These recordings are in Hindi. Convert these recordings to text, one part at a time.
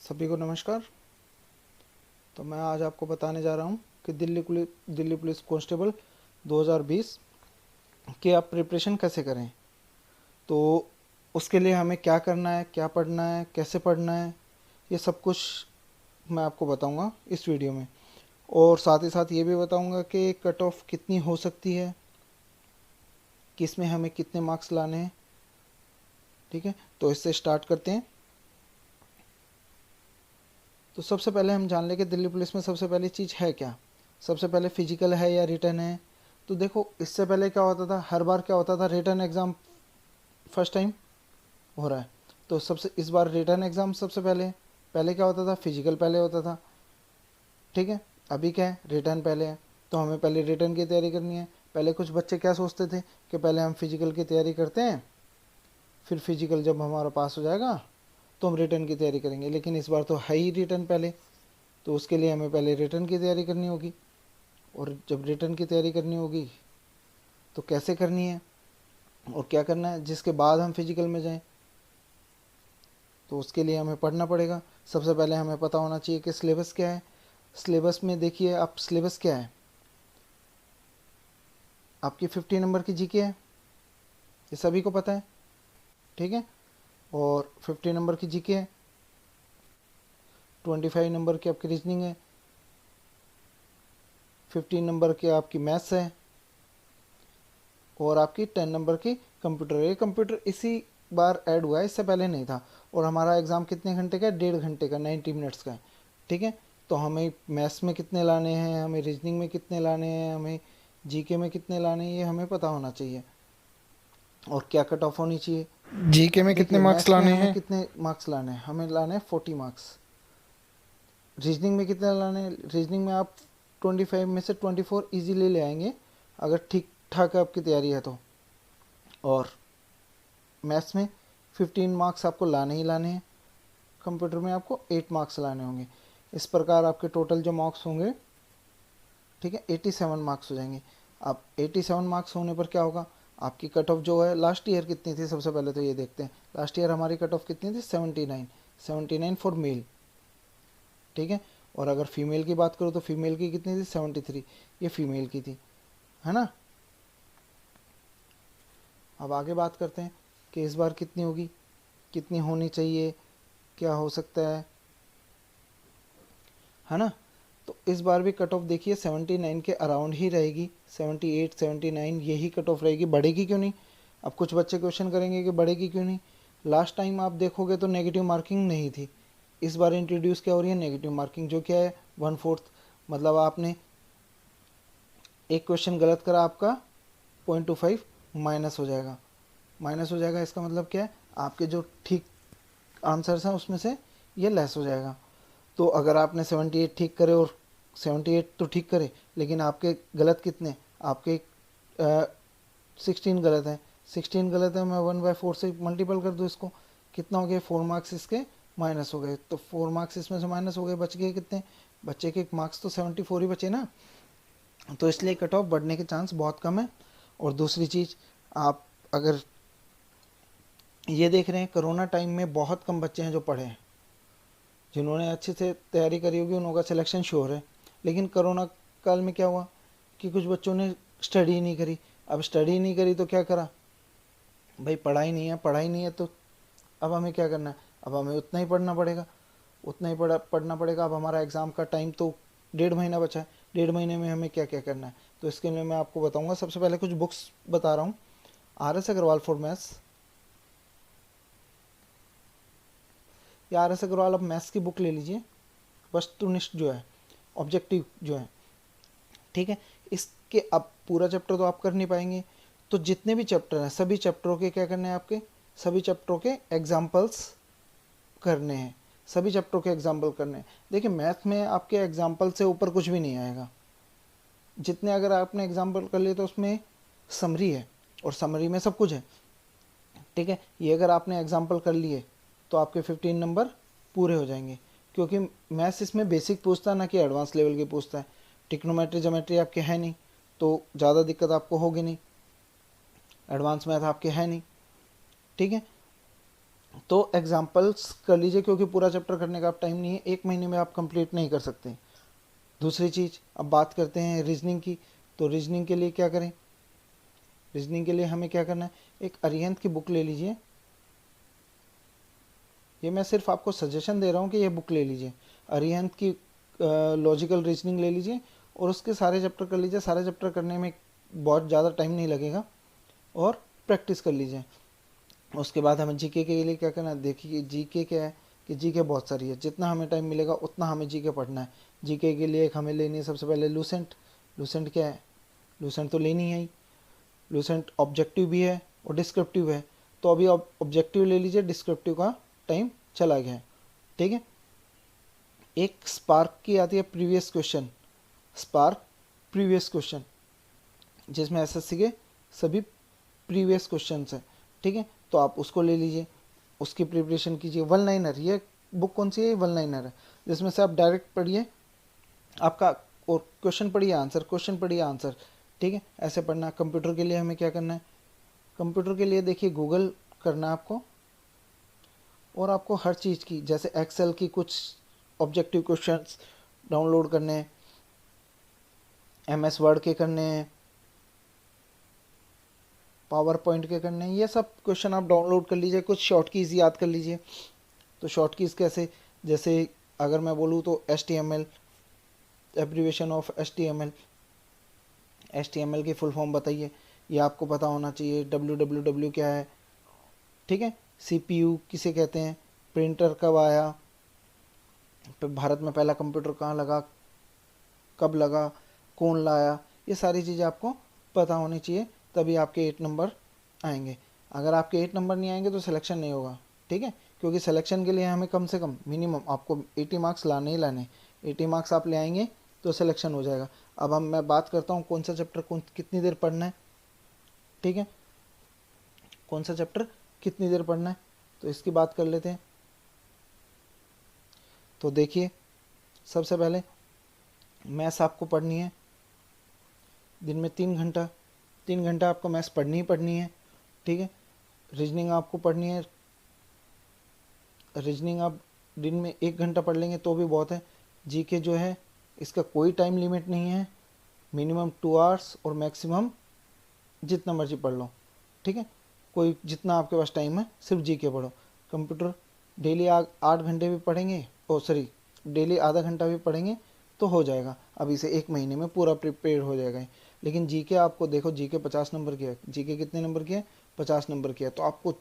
सभी को नमस्कार। तो मैं आज आपको बताने जा रहा हूँ कि दिल्ली पुलिस कांस्टेबल 2020 की आप प्रिपरेशन कैसे करें। तो उसके लिए हमें क्या करना है, क्या पढ़ना है, कैसे पढ़ना है, ये सब कुछ मैं आपको बताऊंगा इस वीडियो में। और साथ ही साथ ये भी बताऊंगा कि कट ऑफ कितनी हो सकती है, किस में हमें कितने मार्क्स लाने हैं। ठीक है, तो इससे स्टार्ट करते हैं। तो सबसे पहले हम जान लें कि दिल्ली पुलिस में सबसे पहली चीज़ है क्या। सबसे पहले फिजिकल है या रिटर्न है। तो देखो, इससे पहले क्या होता था, हर बार क्या होता था, रिटर्न एग्ज़ाम फर्स्ट टाइम हो रहा है। तो सबसे इस बार रिटर्न एग्ज़ाम सबसे पहले है। पहले क्या होता था, फिजिकल पहले होता था। ठीक है, अभी क्या है, रिटर्न पहले है। तो हमें पहले रिटर्न की तैयारी करनी है। पहले कुछ बच्चे क्या सोचते थे कि पहले हम फिजिकल की तैयारी करते हैं, फिर फिजिकल जब हमारा पास हो जाएगा तो हम रिटर्न की तैयारी करेंगे। लेकिन इस बार तो है ही रिटर्न पहले, तो उसके लिए हमें पहले रिटर्न की तैयारी करनी होगी। और जब रिटर्न की तैयारी करनी होगी तो कैसे करनी है और क्या करना है जिसके बाद हम फिजिकल में जाएं, तो उसके लिए हमें पढ़ना पड़ेगा। सबसे पहले हमें पता होना चाहिए कि सिलेबस क्या है। सिलेबस में देखिए आप, सिलेबस क्या है, आपकी 50 नंबर की जीके है, ये सभी को पता है। ठीक है, और 50 नंबर की जीके है, 25 नंबर की आपकी रीजनिंग है, 15 नंबर की आपकी मैथ्स है, और आपकी 10 नंबर की कंप्यूटर है। ये कंप्यूटर इसी बार ऐड हुआ है, इससे पहले नहीं था। और हमारा एग्ज़ाम कितने घंटे का है, 1.5 घंटे का, 90 मिनट्स का है। ठीक है, तो हमें मैथ्स में कितने लाने हैं, हमें रीजनिंग में कितने लाने हैं, हमें जीके में कितने लाने हैं, ये हमें पता होना चाहिए। और क्या कट ऑफ होनी चाहिए। जीके में कितने देखिए, मार्क्स मैथ्स में लाने हमें हैं? कितने मार्क्स लाने हैं, हमें लाने हैं 40 मार्क्स। रीजनिंग में कितने लाने हैं, रीजनिंग में आप 25 में से 24 इजीली ले आएंगे अगर ठीक ठाक आपकी तैयारी है तो। और मैथ्स में 15 मार्क्स आपको लाने ही लाने हैं, कंप्यूटर में आपको 8 मार्क्स लाने होंगे। इस प्रकार आपके टोटल जो मार्क्स होंगे, ठीक है, 87 मार्क्स हो जाएंगे। अब 87 मार्क्स होने पर क्या होगा, आपकी कट ऑफ जो है लास्ट ईयर कितनी थी, सबसे पहले तो ये देखते हैं। लास्ट ईयर हमारी कट ऑफ कितनी थी, 79। 79 फॉर मेल। ठीक है, और अगर फीमेल की बात करूँ तो फीमेल की कितनी थी, 73। ये फीमेल की थी, है ना। अब आगे बात करते हैं कि इस बार कितनी होगी, कितनी होनी चाहिए, क्या हो सकता है ना। तो इस बार भी कट ऑफ देखिए 79 के अराउंड ही रहेगी, 78 79 यही कट ऑफ रहेगी। बढ़ेगी क्यों नहीं। अब कुछ बच्चे क्वेश्चन करेंगे कि बढ़ेगी क्यों नहीं। लास्ट टाइम आप देखोगे तो नेगेटिव मार्किंग नहीं थी। इस बार इंट्रोड्यूस क्या हो रही है, नेगेटिव मार्किंग, जो क्या है 1/4। मतलब आपने एक क्वेश्चन गलत करा, आपका 0.25 माइनस हो जाएगा। माइनस हो जाएगा, इसका मतलब क्या है, आपके जो ठीक आंसर्स हैं उसमें से ये लेस हो जाएगा। तो अगर आपने 78 ठीक करे, और 78 तो ठीक करे, लेकिन आपके गलत कितने, आपके 16 गलत हैं। 16 गलत है, मैं 1/4 से मल्टीपल कर दूँ इसको, कितना हो गया, 4 मार्क्स इसके माइनस हो गए। तो 4 मार्क्स इसमें से माइनस हो गए, बच गए कितने, बच्चे के मार्क्स तो 74 ही बचे ना। तो इसलिए कट ऑफ बढ़ने के चांस बहुत कम है। और दूसरी चीज़, आप अगर ये देख रहे हैं, कोरोना टाइम में बहुत कम बच्चे हैं जो पढ़े हैं। जिन्होंने अच्छे से तैयारी करी होगी उनका सिलेक्शन श्योर है। लेकिन कोरोना काल में क्या हुआ कि कुछ बच्चों ने स्टडी नहीं करी। अब स्टडी नहीं करी तो क्या करा, भाई पढ़ाई नहीं है, पढ़ाई नहीं है, तो अब हमें क्या करना है, अब हमें उतना ही पढ़ना पड़ेगा, उतना ही पढ़ना पड़ेगा। अब हमारा एग्ज़ाम का टाइम तो 1.5 महीना बचा है। 1.5 महीने में हमें क्या क्या करना है, तो इसके लिए मैं आपको बताऊंगा। सबसे पहले कुछ बुक्स बता रहा हूँ। RS अग्रवाल फॉर मैथ्स, या RS अग्रवाल, आप मैथ्स की बुक ले लीजिए, वस्तुनिष्ठ जो है, ऑब्जेक्टिव जो है। ठीक है, इसके अब पूरा चैप्टर तो आप कर नहीं पाएंगे, तो जितने भी चैप्टर हैं सभी चैप्टरों के क्या करने हैं, आपके सभी चैप्टरों के एग्जाम्पल्स करने हैं। सभी चैप्टरों के एग्जाम्पल करने हैं। देखिए, मैथ में आपके एग्जाम्पल से ऊपर कुछ भी नहीं आएगा। जितने अगर आपने एग्जाम्पल कर लिए तो उसमें समरी है, और समरी में सब कुछ है। ठीक है, ये अगर आपने एग्जाम्पल कर लिए तो आपके 15 नंबर पूरे हो जाएंगे। क्योंकि मैथ्स इसमें बेसिक पूछता है ना कि एडवांस लेवल की पूछता है। टिक्नोमेट्री जोमेट्री आपके है नहीं, तो ज़्यादा दिक्कत आपको होगी नहीं। एडवांस मैथ आपके है नहीं। ठीक है, तो एग्जाम्पल्स कर लीजिए, क्योंकि पूरा चैप्टर करने का आप टाइम नहीं है, 1 महीने में आप कंप्लीट नहीं कर सकते। दूसरी चीज़, अब बात करते हैं रीजनिंग की। तो रीजनिंग के लिए क्या करें? रीजनिंग के लिए हमें क्या करना है, एक अरिहंत की बुक ले लीजिए। ये मैं सिर्फ आपको सजेशन दे रहा हूँ कि ये बुक ले लीजिए, अरिहंत की लॉजिकल रीजनिंग ले लीजिए और उसके सारे चैप्टर कर लीजिए। सारे चैप्टर करने में बहुत ज़्यादा टाइम नहीं लगेगा और प्रैक्टिस कर लीजिए। उसके बाद हमें जीके के लिए क्या करना है, देखिए जीके क्या है कि जीके बहुत सारी है, जितना हमें टाइम मिलेगा उतना हमें जीके पढ़ना है। जीके के लिए एक हमें लेनी है सबसे पहले लूसेंट। लूसेंट क्या है? लूसेंट तो लेनी है ही। लूसेंट ऑब्जेक्टिव भी है और डिस्क्रिप्टिव है, तो अभी ऑब्जेक्टिव ले लीजिए, डिस्क्रिप्टिव का टाइम चला गया है। ठीक है। एक स्पार्क की आती है previous question, spark previous question, जिसमें एसएससी के सभी प्रीवियस क्वेश्चन है। ठीक है, तो आप उसको ले लीजिए, उसकी प्रिपरेशन कीजिए। वन लाइनर, ये बुक कौन सी है? वन लाइनर है, जिसमें से आप डायरेक्ट पढ़िए आपका, और क्वेश्चन पढ़िए आंसर, क्वेश्चन पढ़िए आंसर। ठीक है, ऐसे पढ़ना। कंप्यूटर के लिए हमें क्या करना है? कंप्यूटर के लिए देखिए गूगल करना है आपको, और आपको हर चीज़ की, जैसे एक्सेल की कुछ ऑब्जेक्टिव क्वेश्चंस डाउनलोड करने हैं, एमएस वर्ड के करने हैं, पावर पॉइंट के करने हैं, ये सब क्वेश्चन आप डाउनलोड कर लीजिए। कुछ शॉर्ट कीज़ याद कर लीजिए। तो शॉर्ट कीज़ कैसे? जैसे अगर मैं बोलूँ तो HTML, abbreviation of HTML, HTML की फुल फॉर्म बताइए, ये आपको पता होना चाहिए। www क्या है? ठीक है। CPU किसे कहते हैं? प्रिंटर कब आया? भारत में पहला कंप्यूटर कहाँ लगा, कब लगा, कौन लाया? ये सारी चीज़ें आपको पता होनी चाहिए, तभी आपके 8 नंबर आएंगे। अगर आपके 8 नंबर नहीं आएंगे तो सिलेक्शन नहीं होगा। ठीक है, क्योंकि सिलेक्शन के लिए हमें कम से कम मिनिमम आपको 80 मार्क्स लाने ही लाने। 80 मार्क्स आप ले आएंगे तो सिलेक्शन हो जाएगा। अब मैं बात करता हूँ कौन सा चैप्टर कितनी देर पढ़ना है। ठीक है, कौन सा चैप्टर कितनी देर पढ़ना है, तो इसकी बात कर लेते हैं। तो देखिए, सबसे पहले मैथ्स आपको पढ़नी है दिन में 3 घंटा। 3 घंटा आपको मैथ्स पढ़नी ही पढ़नी है। ठीक है। रीजनिंग आपको पढ़नी है, रीजनिंग आप दिन में 1 घंटा पढ़ लेंगे तो भी बहुत है। जीके जो है इसका कोई टाइम लिमिट नहीं है, मिनिमम 2 आवर्स और मैक्सिमम जितना मर्जी पढ़ लो। ठीक है, कोई जितना आपके पास टाइम है सिर्फ जीके पढ़ो। कंप्यूटर डेली 8 घंटे भी पढ़ेंगे, ओ सॉरी, डेली आधा घंटा भी पढ़ेंगे तो हो जाएगा। अभी से 1 महीने में पूरा प्रिपेयर हो जाएगा। लेकिन जीके आपको देखो, जीके 50 नंबर की है। जीके कितने नंबर की है? 50 नंबर की है। तो आपको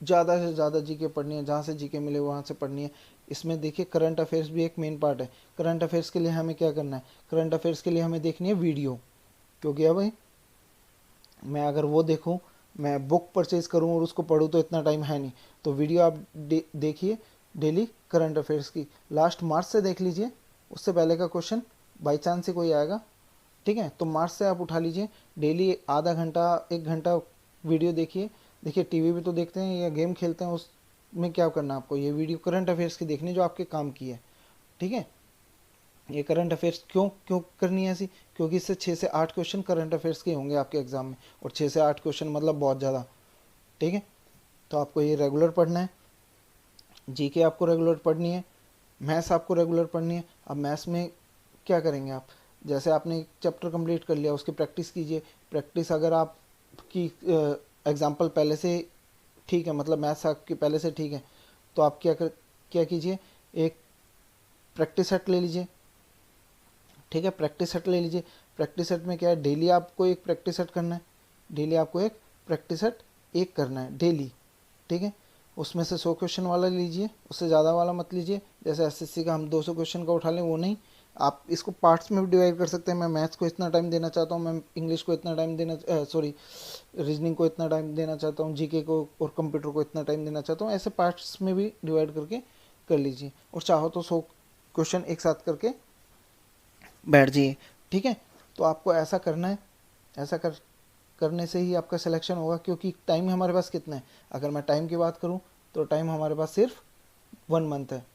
ज़्यादा से ज़्यादा जीके पढ़नी है, जहाँ से जीके मिले वहाँ से पढ़नी है। इसमें देखिए करंट अफेयर्स भी एक मेन पार्ट है। करंट अफेयर्स के लिए हमें क्या करना है? करंट अफेयर्स के लिए हमें देखनी है वीडियो, क्योंकि अब मैं अगर वो देखूं, मैं बुक परचेज करूं और उसको पढूं तो इतना टाइम है नहीं। तो वीडियो आप देखिए डेली करंट अफेयर्स की, लास्ट मार्च से देख लीजिए, उससे पहले का क्वेश्चन बाई चांस से कोई आएगा। ठीक है, तो मार्च से आप उठा लीजिए, डेली आधा घंटा 1 घंटा वीडियो देखिए। देखिए टीवी भी तो देखते हैं या गेम खेलते हैं, उसमें क्या करना है आपको? ये वीडियो करंट अफेयर्स की देखनी जो आपके काम की है। ठीक है, ये करंट अफेयर्स क्यों क्यों करनी है ऐसी? क्योंकि इससे 6 से 8 क्वेश्चन करंट अफेयर्स के होंगे आपके एग्जाम में, और 6 से 8 क्वेश्चन मतलब बहुत ज़्यादा। ठीक है, तो आपको ये रेगुलर पढ़ना है। जीके आपको रेगुलर पढ़नी है, मैथ्स आपको रेगुलर पढ़नी है। अब मैथ्स में क्या करेंगे आप? जैसे आपने एक चैप्टर कंप्लीट कर लिया, उसकी प्रैक्टिस कीजिए। प्रैक्टिस अगर आपकी एग्जाम्पल पहले से ठीक है, मतलब मैथ्स आपकी पहले से ठीक है, तो आप क्या कीजिए, एक प्रैक्टिस सेट ले लीजिए। ठीक है, प्रैक्टिस सेट ले लीजिए। प्रैक्टिस सेट में क्या है, डेली आपको एक प्रैक्टिस सेट करना है। डेली आपको एक प्रैक्टिस सेट एक करना है डेली। ठीक है, उसमें से 100 क्वेश्चन वाला लीजिए, उससे ज़्यादा वाला मत लीजिए। जैसे एसएससी का हम 200 क्वेश्चन का उठा लें, वो नहीं। आप इसको पार्ट्स में भी डिवाइड कर सकते हैं। मैं मैथ्स को इतना टाइम देना चाहता हूँ, मैं इंग्लिश को इतना टाइम देना, सॉरी, रीजनिंग को इतना टाइम देना चाहता हूँ, जीके को और कंप्यूटर को इतना टाइम देना चाहता हूँ। ऐसे पार्ट्स में भी डिवाइड करके कर लीजिए, और चाहो तो 100 क्वेश्चन एक साथ करके बैठ जाइए। ठीक है, तो आपको ऐसा करना है। ऐसा करने से ही आपका सिलेक्शन होगा, क्योंकि टाइम हमारे पास कितना है? अगर मैं टाइम की बात करूं तो टाइम हमारे पास सिर्फ 1 मंथ है।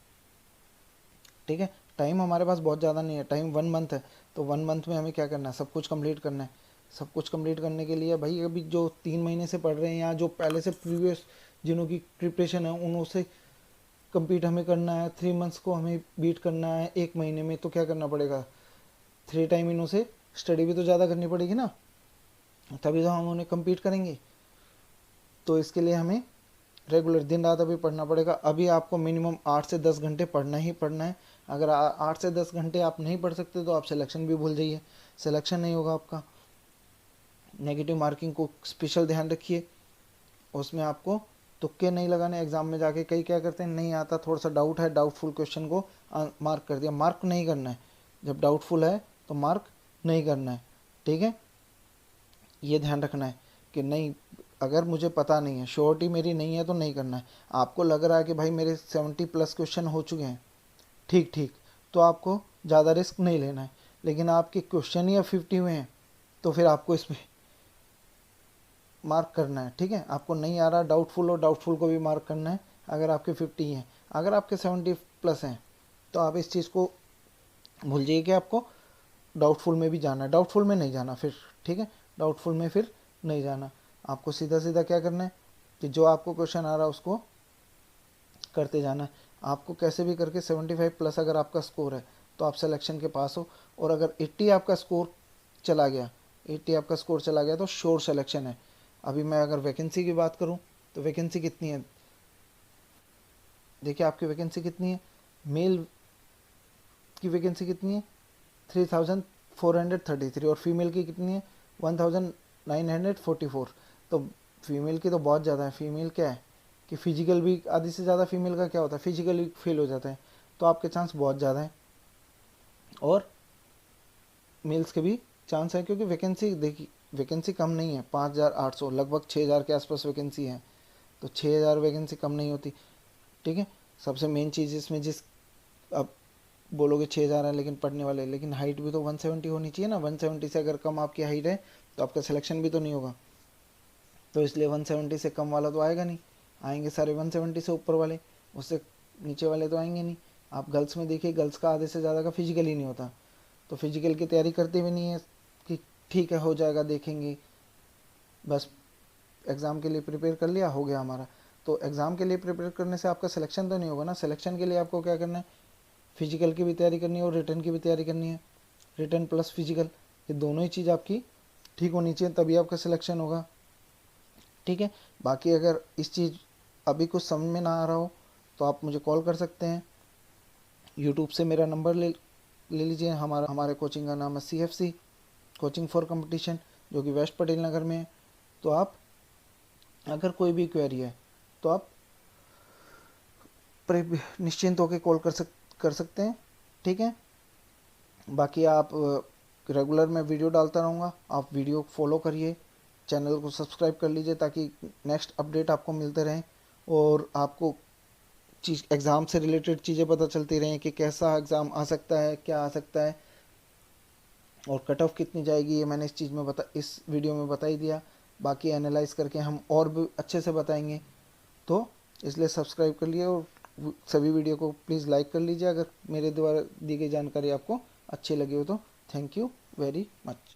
ठीक है, टाइम हमारे पास बहुत ज़्यादा नहीं है, टाइम 1 मंथ है। तो 1 मंथ में हमें क्या करना है? सब कुछ कंप्लीट करना है। सब कुछ कंप्लीट करने के लिए भाई, अभी जो 3 महीने से पढ़ रहे हैं या जो पहले से प्रीवियस जिन्हों की प्रिपरेशन है उन्हों से कम्पीट हमें करना है, 3 मंथ्स को हमें बीट करना है 1 महीने में, तो क्या करना पड़ेगा, 3 टाइम इन्हों से स्टडी भी तो ज़्यादा करनी पड़ेगी ना, तभी तो हम उन्हें कम्पीट करेंगे। तो इसके लिए हमें रेगुलर दिन रात अभी पढ़ना पड़ेगा। अभी आपको मिनिमम 8 से 10 घंटे पढ़ना ही पढ़ना है। अगर 8 से 10 घंटे आप नहीं पढ़ सकते तो आप सिलेक्शन भी भूल जाइए, सिलेक्शन नहीं होगा आपका। नेगेटिव मार्किंग को स्पेशल ध्यान रखिए, उसमें आपको तुक्के नहीं लगाने एग्जाम में जाके। कई क्या करते हैं, नहीं आता, थोड़ा सा डाउट है, डाउटफुल क्वेश्चन को मार्क कर दिया। मार्क नहीं करना है, जब डाउटफुल है तो मार्क नहीं करना है, ठीक है। ये ध्यान रखना है कि नहीं, अगर मुझे पता नहीं है, श्योरिटी मेरी नहीं है तो नहीं करना है। आपको लग रहा है कि भाई मेरे 70+ क्वेश्चन हो चुके हैं, ठीक ठीक, तो आपको ज़्यादा रिस्क नहीं लेना है। लेकिन आपके क्वेश्चन ही अब 50 हुए हैं तो फिर आपको इसमें मार्क करना है, ठीक है। आपको नहीं आ रहा, डाउटफुल हो, डाउटफुल को भी मार्क करना है अगर आपके 50 हैं। अगर आपके 70+ हैं तो आप इस चीज़ को भूल जाइए कि आपको डाउटफुल में भी जाना है, डाउटफुल में नहीं जाना फिर, ठीक है, डाउटफुल में फिर नहीं जाना। आपको सीधा सीधा क्या करना है कि जो आपको क्वेश्चन आ रहा है उसको करते जाना है। आपको कैसे भी करके 75+ अगर आपका स्कोर है तो आप सिलेक्शन के पास हो, और अगर 80 आपका स्कोर चला गया, 80 आपका स्कोर चला गया तो श्योर सिलेक्शन है। अभी मैं अगर वैकेंसी की बात करूं तो वैकेंसी कितनी है, देखिए आपकी वैकेंसी कितनी है, मेल की वैकेंसी कितनी है 3433, और फीमेल की कितनी है 1944। तो फीमेल की तो बहुत ज़्यादा है। फीमेल क्या है कि फिजिकल भी आधी से ज़्यादा, फीमेल का क्या होता है फिजिकल भी फेल हो जाता है, तो आपके चांस बहुत ज़्यादा हैं। और मेल्स के भी चांस है, क्योंकि वैकेंसी देखिए, वैकेंसी कम नहीं है, 5800, लगभग 6000 के आसपास वैकेंसी है। तो 6000 वैकेंसी कम नहीं होती, ठीक है। सबसे मेन चीज़ इसमें, जिस अब बोलोगे 6000 है लेकिन पढ़ने वाले, लेकिन हाइट भी तो 170 होनी चाहिए ना। 170 से अगर कम आपकी हाइट है तो आपका सिलेक्शन भी तो नहीं होगा। तो इसलिए 170 से कम वाला तो आएगा नहीं, आएंगे सारे 170 से ऊपर वाले, उससे नीचे वाले तो आएंगे नहीं। आप गर्ल्स में देखिए, गर्ल्स का आधे से ज़्यादा का फिजिकल ही नहीं होता, तो फिजिकल की तैयारी करते भी नहीं है कि ठीक है हो जाएगा देखेंगे, बस एग्ज़ाम के लिए प्रिपेयर कर लिया, हो गया हमारा। तो एग्ज़ाम के लिए प्रिपेयर करने से आपका सिलेक्शन तो नहीं होगा ना। सिलेक्शन के लिए आपको क्या करना है, फिजिकल की भी तैयारी करनी है और रिटर्न की भी तैयारी करनी है। रिटर्न प्लस फिजिकल, ये दोनों ही चीज़ आपकी ठीक होनी चाहिए, तभी आपका सिलेक्शन होगा, ठीक है। बाकी अगर इस चीज़ अभी कुछ समझ में ना आ रहा हो तो आप मुझे कॉल कर सकते हैं, यूट्यूब से मेरा नंबर ले लीजिए। हमारे कोचिंग का नाम है CFC, कोचिंग फॉर कंपटीशन, जो कि वेस्ट पटेल नगर में है। तो आप अगर कोई भी क्वेरी है तो आप निश्चिंत होकर कॉल कर सकते हैं, ठीक है। बाकी आप रेगुलर मैं वीडियो डालता रहूँगा, आप वीडियो फॉलो करिए, चैनल को सब्सक्राइब कर लीजिए ताकि नेक्स्ट अपडेट आपको मिलते रहें, और आपको चीज़ एग्ज़ाम से रिलेटेड चीज़ें पता चलती रहें कि कैसा एग्ज़ाम आ सकता है, क्या आ सकता है, और कट ऑफ कितनी जाएगी, ये मैंने इस वीडियो में बता ही दिया। बाकी एनालाइज करके हम और भी अच्छे से बताएंगे, तो इसलिए सब्सक्राइब कर लिए, और सभी वीडियो को प्लीज़ लाइक कर लीजिए अगर मेरे द्वारा दी गई जानकारी आपको अच्छी लगी हो तो। Thank you very much.